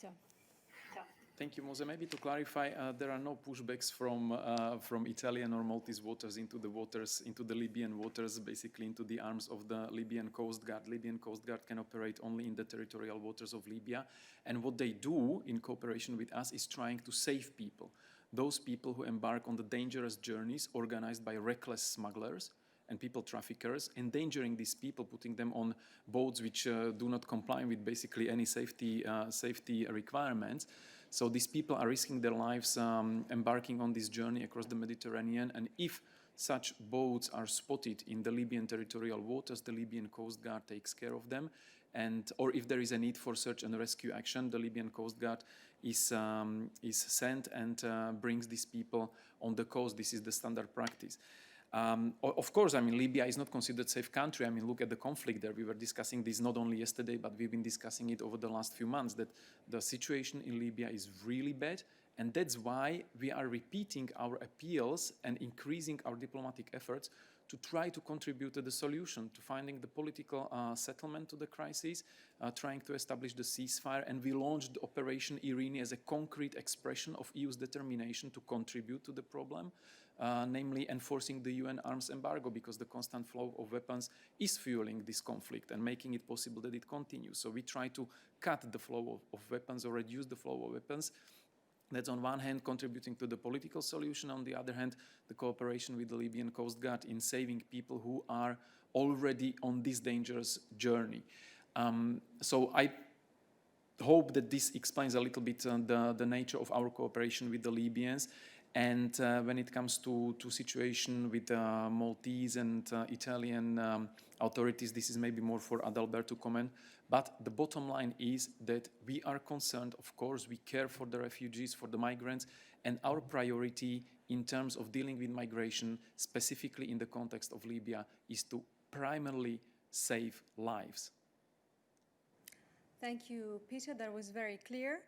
Peter. Thank you, Mose. Maybe to clarify, there are no pushbacks from Italian or Maltese waters, into the Libyan waters, basically into the arms of the Libyan Coast Guard. Libyan Coast Guard can operate only in the territorial waters of Libya. And what they do in cooperation with us is trying to save people. Those people who embark on the dangerous journeys organized by reckless smugglers and people traffickers, endangering these people, putting them on boats which do not comply with basically any safety requirements. So these people are risking their lives embarking on this journey across the Mediterranean, and if such boats are spotted in the Libyan territorial waters, the Libyan Coast Guard takes care of them. Or if there is a need for search and rescue action, the Libyan Coast Guard is sent and brings these people on the coast. This is the standard practice. Of course, I mean, Libya is not considered a safe country. I mean, look at the conflict there. We were discussing this not only yesterday, but we've been discussing it over the last few months, that the situation in Libya is really bad. And that's why we are repeating our appeals and increasing our diplomatic efforts to try to contribute to the solution, to finding the political settlement to the crisis, trying to establish the ceasefire. And we launched Operation Irene as a concrete expression of EU's determination to contribute to the problem, namely enforcing the UN arms embargo, because the constant flow of weapons is fueling this conflict and making it possible that it continues. So we try to cut the flow of weapons or reduce the flow of weapons. That's on one hand contributing to the political solution, on the other hand the cooperation with the Libyan Coast Guard in saving people who are already on this dangerous journey. So I hope that this explains a little bit the nature of our cooperation with the Libyans. And when it comes to situation with Maltese and Italian authorities, this is maybe more for Adalbert to comment. But the bottom line is that we are concerned, of course, we care for the refugees, for the migrants, and our priority in terms of dealing with migration, specifically in the context of Libya, is to primarily save lives. Thank you, Peter. That was very clear.